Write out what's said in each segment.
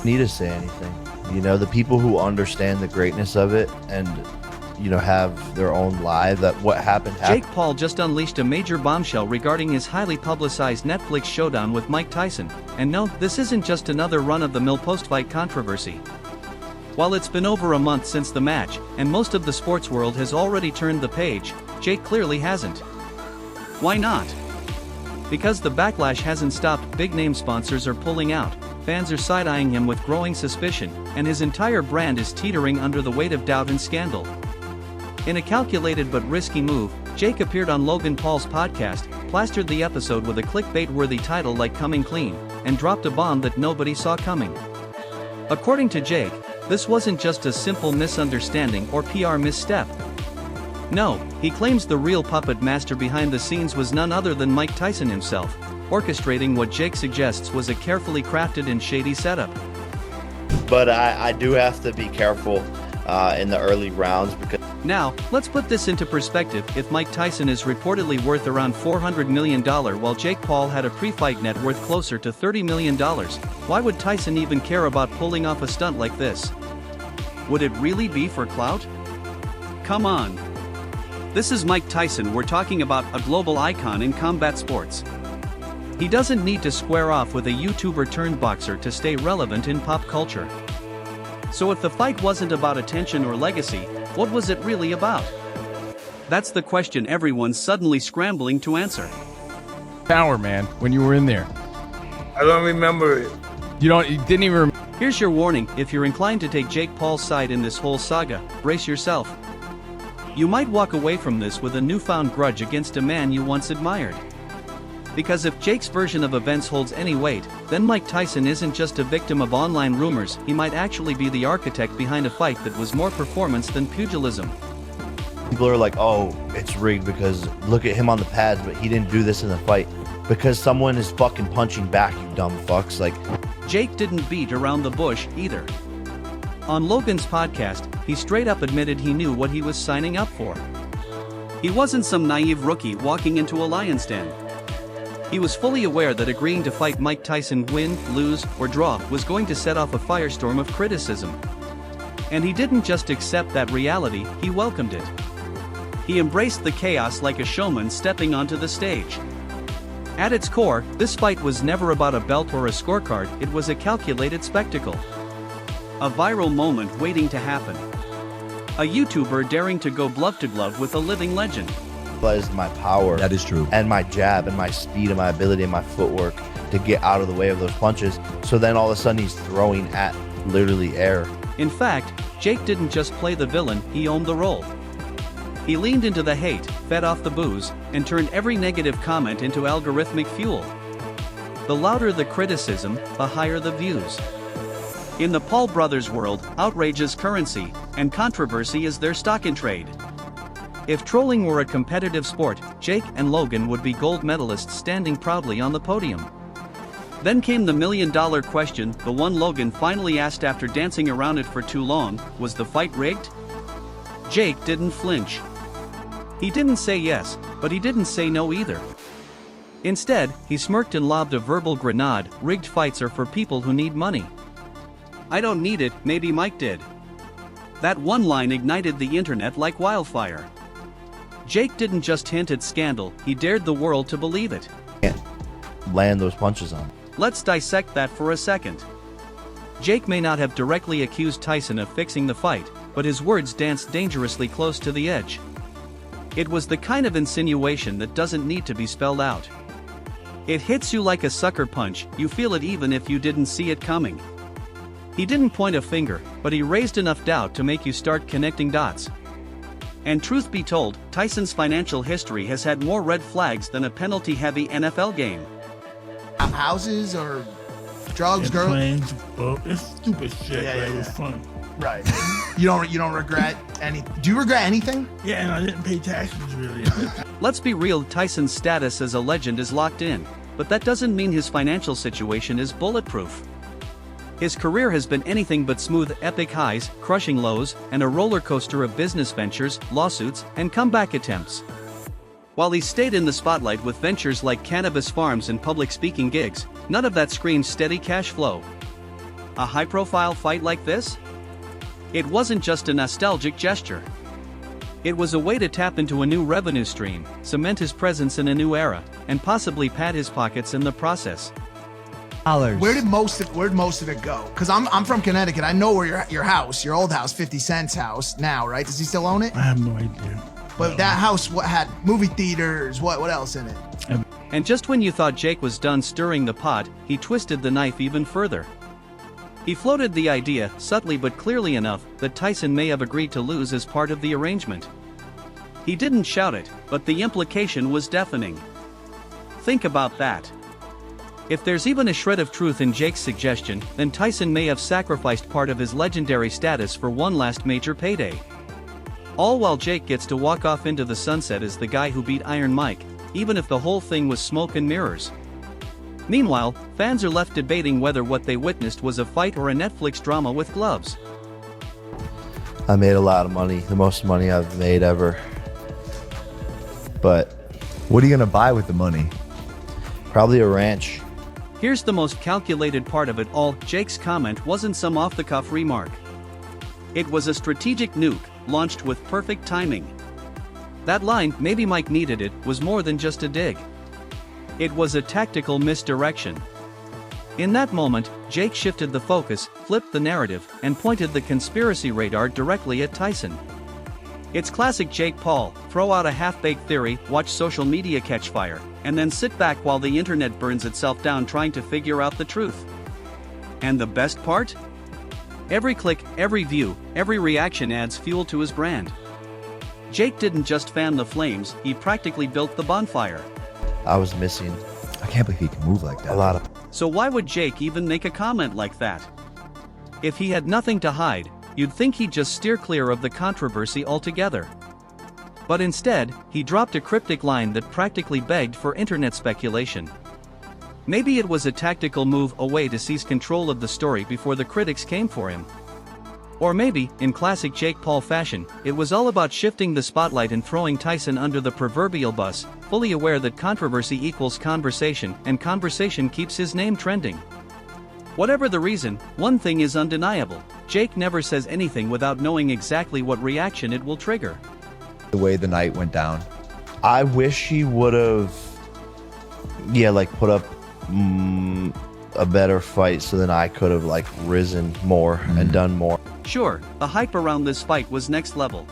Need to say anything. The people who understand the greatness of it and have their own life, that what happened. Jake Paul just unleashed a major bombshell regarding his highly publicized Netflix showdown with Mike Tyson. And no, this isn't just another run-of-the-mill post-fight controversy. While it's been over a month since the match, and most of the sports world has already turned the page, Jake clearly hasn't. Why not? Because the backlash hasn't stopped. Big-name sponsors are pulling out, fans are side-eyeing him with growing suspicion, and his entire brand is teetering under the weight of doubt and scandal. In a calculated but risky move, Jake appeared on Logan Paul's podcast, plastered the episode with a clickbait-worthy title like "Coming Clean," and dropped a bomb that nobody saw coming. According to Jake, this wasn't just a simple misunderstanding or PR misstep. No, he claims the real puppet master behind the scenes was none other than Mike Tyson himself, orchestrating what Jake suggests was a carefully crafted and shady setup. But I do have to be careful in the early rounds because. Now, let's put this into perspective. If Mike Tyson is reportedly worth around $400 million while Jake Paul had a pre-fight net worth closer to $30 million, why would Tyson even care about pulling off a stunt like this? Would it really be for clout? Come on. This is Mike Tyson. We're talking about a global icon in combat sports. He doesn't need to square off with a YouTuber turned boxer to stay relevant in pop culture. So if the fight wasn't about attention or legacy, what was it really about? That's the question everyone's suddenly scrambling to answer. Power, man, when you were in there. I don't remember it. You didn't even remember. Here's your warning: if you're inclined to take Jake Paul's side in this whole saga, brace yourself. You might walk away from this with a newfound grudge against a man you once admired. Because if Jake's version of events holds any weight, then Mike Tyson isn't just a victim of online rumors, he might actually be the architect behind a fight that was more performance than pugilism. People are like, oh, it's rigged because look at him on the pads, but he didn't do this in the fight. Because someone is fucking punching back, you dumb fucks. Jake didn't beat around the bush, either. On Logan's podcast, he straight up admitted he knew what he was signing up for. He wasn't some naive rookie walking into a lion's den. He was fully aware that agreeing to fight Mike Tyson, win, lose, or draw, was going to set off a firestorm of criticism. And he didn't just accept that reality, he welcomed it. He embraced the chaos like a showman stepping onto the stage. At its core, this fight was never about a belt or a scorecard, it was a calculated spectacle. A viral moment waiting to happen. A YouTuber daring to go glove to glove with a living legend. Is my power. That is true. And my jab and my speed and my ability and my footwork to get out of the way of those punches. So then all of a sudden he's throwing at literally air. In fact, Jake didn't just play the villain, he owned the role. He leaned into the hate, fed off the booze, and turned every negative comment into algorithmic fuel. The louder the criticism, the higher the views. In the Paul brothers world, outrage is currency, and controversy is their stock in trade. If trolling were a competitive sport, Jake and Logan would be gold medalists standing proudly on the podium. Then came the million-dollar question, the one Logan finally asked after dancing around it for too long: was the fight rigged? Jake didn't flinch. He didn't say yes, but he didn't say no either. Instead, he smirked and lobbed a verbal grenade: rigged fights are for people who need money. I don't need it, maybe Mike did. That one line ignited the internet like wildfire. Jake didn't just hint at scandal, he dared the world to believe it. Can't land those punches on. Let's dissect that for a second. Jake may not have directly accused Tyson of fixing the fight, but his words danced dangerously close to the edge. It was the kind of insinuation that doesn't need to be spelled out. It hits you like a sucker punch, you feel it even if you didn't see it coming. He didn't point a finger, but he raised enough doubt to make you start connecting dots. And truth be told, Tyson's financial history has had more red flags than a penalty-heavy NFL game. Houses or drugs, girls? Planes, boat, it's stupid shit, Yeah, but yeah, it was yeah. fun. Right. You don't regret any? Do you regret anything? Yeah, and I didn't pay taxes really. Let's be real, Tyson's status as a legend is locked in, but that doesn't mean his financial situation is bulletproof. His career has been anything but smooth: epic highs, crushing lows, and a roller coaster of business ventures, lawsuits, and comeback attempts. While he stayed in the spotlight with ventures like cannabis farms and public speaking gigs, none of that screams steady cash flow. A high-profile fight like this? It wasn't just a nostalgic gesture. It was a way to tap into a new revenue stream, cement his presence in a new era, and possibly pad his pockets in the process. Where'd most of it go? Because I'm from Connecticut. I know where your house, your old house, 50 Cent's house now, right? Does he still own it? I have no idea. But that house, what had movie theaters? What else in it? And just when you thought Jake was done stirring the pot, he twisted the knife even further. He floated the idea, subtly but clearly enough, that Tyson may have agreed to lose as part of the arrangement. He didn't shout it, but the implication was deafening. Think about that. If there's even a shred of truth in Jake's suggestion, then Tyson may have sacrificed part of his legendary status for one last major payday. All while Jake gets to walk off into the sunset as the guy who beat Iron Mike, even if the whole thing was smoke and mirrors. Meanwhile, fans are left debating whether what they witnessed was a fight or a Netflix drama with gloves. I made a lot of money, the most money I've made ever. But What are you gonna buy with the money? probably a ranch. Here's the most calculated part of it all. Jake's comment wasn't some off-the-cuff remark. It was a strategic nuke, launched with perfect timing. That line, "Maybe Mike needed it," was more than just a dig. It was a tactical misdirection. In that moment, Jake shifted the focus, flipped the narrative, and pointed the conspiracy radar directly at Tyson. It's classic Jake Paul: throw out a half-baked theory, watch social media catch fire, and then sit back while the internet burns itself down trying to figure out the truth. And the best part? Every click, every view, every reaction adds fuel to his brand. Jake didn't just fan the flames, he practically built the bonfire. I was missing I can't believe he can move like that. a lot of. So why would Jake even make a comment like that? If he had nothing to hide, you'd think he'd just steer clear of the controversy altogether. But instead, he dropped a cryptic line that practically begged for internet speculation. Maybe it was a tactical move, a way to seize control of the story before the critics came for him. Or maybe, in classic Jake Paul fashion, it was all about shifting the spotlight and throwing Tyson under the proverbial bus, fully aware that controversy equals conversation, and conversation keeps his name trending. Whatever the reason, one thing is undeniable: Jake never says anything without knowing exactly what reaction it will trigger. The way the night went down. I wish he would have, put up a better fight, so then I could have risen more and done more. Sure, the hype around this fight was next level.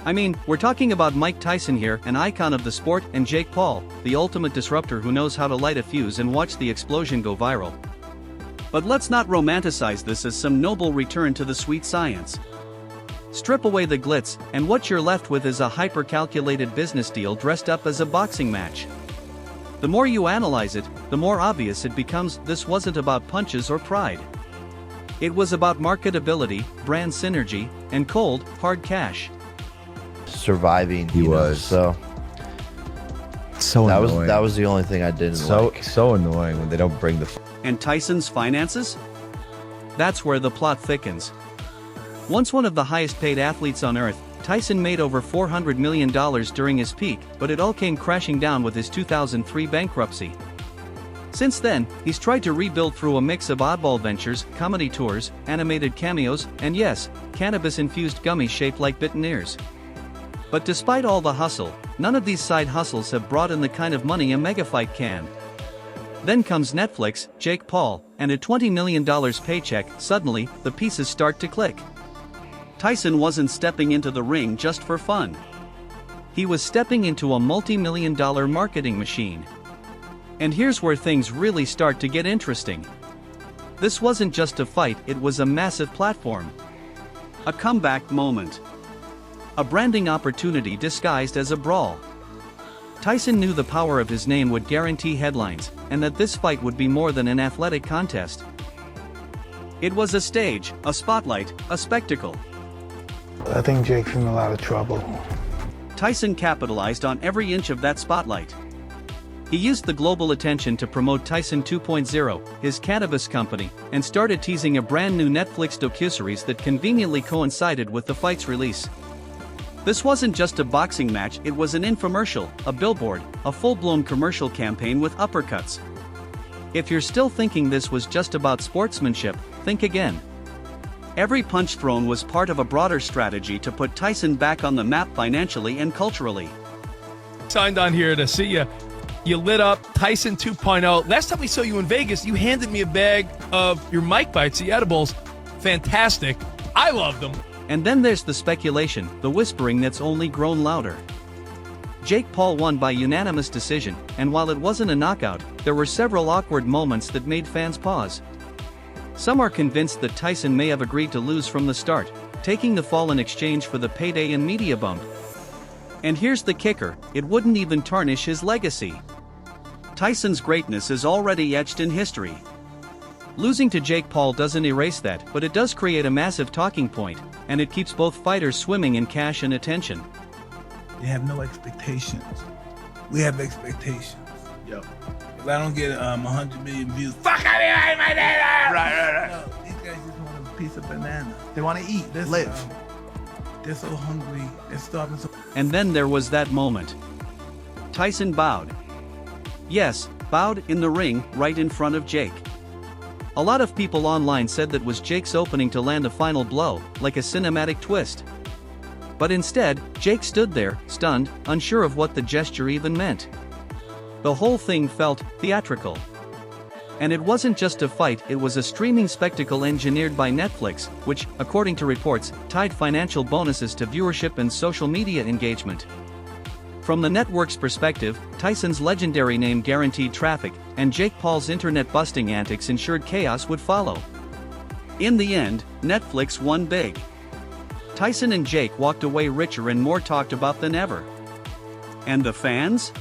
I mean, we're talking about Mike Tyson here, an icon of the sport, and Jake Paul, the ultimate disruptor who knows how to light a fuse and watch the explosion go viral. But let's not romanticize this as some noble return to the sweet science. Strip away the glitz, and what you're left with is a hyper-calculated business deal dressed up as a boxing match. The more you analyze it, the more obvious it becomes this wasn't about punches or pride. It was about marketability, brand synergy, and cold, hard cash. Surviving, He was. So So annoying. that was the only thing I didn't like. So annoying when they don't bring the. And Tyson's finances? That's where the plot thickens. Once one of the highest-paid athletes on earth, Tyson made over $400 million during his peak, but it all came crashing down with his 2003 bankruptcy. Since then, he's tried to rebuild through a mix of oddball ventures, comedy tours, animated cameos, and yes, cannabis-infused gummies shaped like bitten ears. But despite all the hustle, none of these side hustles have brought in the kind of money a megafight can. Then comes Netflix, Jake Paul, and a $20 million paycheck. Suddenly, the pieces start to click. Tyson wasn't stepping into the ring just for fun. He was stepping into a multi-million-dollar marketing machine. And here's where things really start to get interesting. This wasn't just a fight, it was a massive platform. A comeback moment. A branding opportunity disguised as a brawl. Tyson knew the power of his name would guarantee headlines, and that this fight would be more than an athletic contest. It was a stage, a spotlight, a spectacle. I think Jake's in a lot of trouble. Tyson capitalized on every inch of that spotlight. He used the global attention to promote Tyson 2.0, his cannabis company, and started teasing a brand new Netflix docuseries that conveniently coincided with the fight's release. This wasn't just a boxing match, it was an infomercial, a billboard, a full-blown commercial campaign with uppercuts. If you're still thinking this was just about sportsmanship, think again. Every punch thrown was part of a broader strategy to put Tyson back on the map financially and culturally. Signed on here to see you. You lit up Tyson 2.0. Last time we saw you in Vegas, you handed me a bag of your Mike Bites, the edibles. Fantastic. I loved them. And then there's the speculation, the whispering that's only grown louder. Jake Paul won by unanimous decision, and while it wasn't a knockout, there were several awkward moments that made fans pause. Some are convinced that Tyson may have agreed to lose from the start, taking the fall in exchange for the payday and media bump. And here's the kicker, it wouldn't even tarnish his legacy. Tyson's greatness is already etched in history. Losing to Jake Paul doesn't erase that, but it does create a massive talking point, and it keeps both fighters swimming in cash and attention. They have no expectations. We have expectations. Yo, if I don't get 100 million views, fuck out of here, my data! Right. No, these guys just want a piece of banana. They want to eat, live. They're so hungry. They're starving. And then there was that moment. Tyson bowed. Yes, bowed in the ring, right in front of Jake. A lot of people online said that was Jake's opening to land a final blow, like a cinematic twist. But instead, Jake stood there, stunned, unsure of what the gesture even meant. The whole thing felt theatrical. And it wasn't just a fight, it was a streaming spectacle engineered by Netflix, which, according to reports, tied financial bonuses to viewership and social media engagement. From the network's perspective, Tyson's legendary name guaranteed traffic, and Jake Paul's internet-busting antics ensured chaos would follow. In the end, Netflix won big. Tyson and Jake walked away richer and more talked about than ever. And the fans?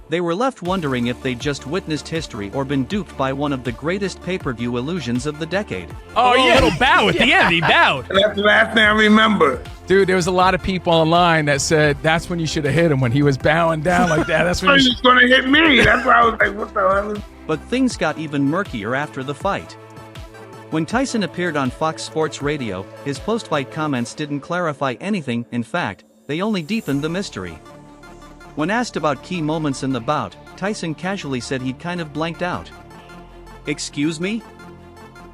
They were left wondering if they'd just witnessed history or been duped by one of the greatest pay-per-view illusions of the decade. Oh, yeah, little bow at the end. He bowed. That's the last thing I remember. Dude, there was a lot of people online that said that's when you should have hit him, when he was bowing down like that. That's when He's going to hit me. That's why I was like, what the hell? But things got even murkier after the fight. When Tyson appeared on Fox Sports Radio, his post-fight comments didn't clarify anything, in fact, they only deepened the mystery. When asked about key moments in the bout, Tyson casually said he'd kind of blanked out. Excuse me?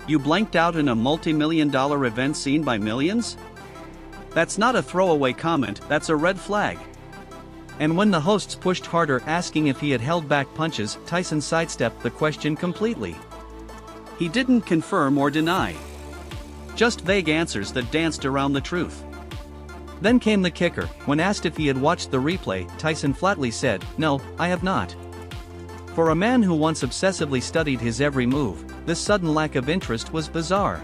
You blanked out in a multi-million-dollar event seen by millions? That's not a throwaway comment, that's a red flag. And when the hosts pushed harder asking if he had held back punches, Tyson sidestepped the question completely. He didn't confirm or deny. Just vague answers that danced around the truth. Then came the kicker. When asked if he had watched the replay, Tyson flatly said, "No, I have not." For a man who once obsessively studied his every move, this sudden lack of interest was bizarre.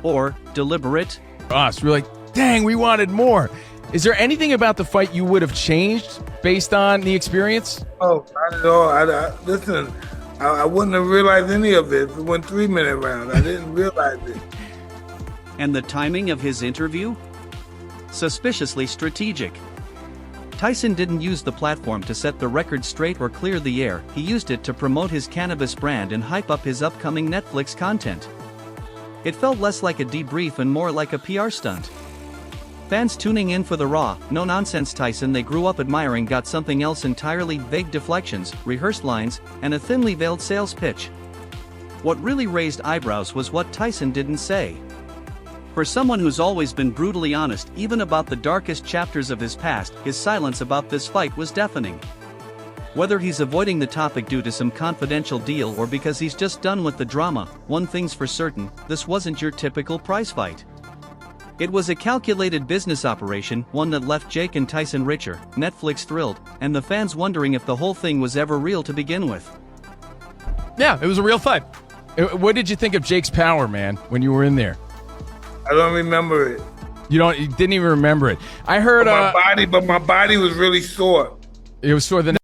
Or deliberate. us. We're like, dang, we wanted more. Is there anything about the fight you would have changed based on the experience? Oh, not at all. Listen, I wouldn't have realized any of it if it went 3-minute round. I didn't realize it. And the timing of his interview? Suspiciously strategic. Tyson didn't use the platform to set the record straight or clear the air, he used it to promote his cannabis brand and hype up his upcoming Netflix content. It felt less like a debrief and more like a PR stunt. Fans tuning in for the raw, no-nonsense Tyson they grew up admiring got something else entirely: vague deflections, rehearsed lines, and a thinly veiled sales pitch. What really raised eyebrows was what Tyson didn't say. For someone who's always been brutally honest even about the darkest chapters of his past, his silence about this fight was deafening. Whether he's avoiding the topic due to some confidential deal or because he's just done with the drama, one thing's for certain, this wasn't your typical prize fight. It was a calculated business operation, one that left Jake and Tyson richer, Netflix thrilled, and the fans wondering if the whole thing was ever real to begin with. Yeah, it was a real fight. What did you think of Jake's power, man, when you were in there? I don't remember it. You didn't even remember it. I heard But my body was really sore. It was sore the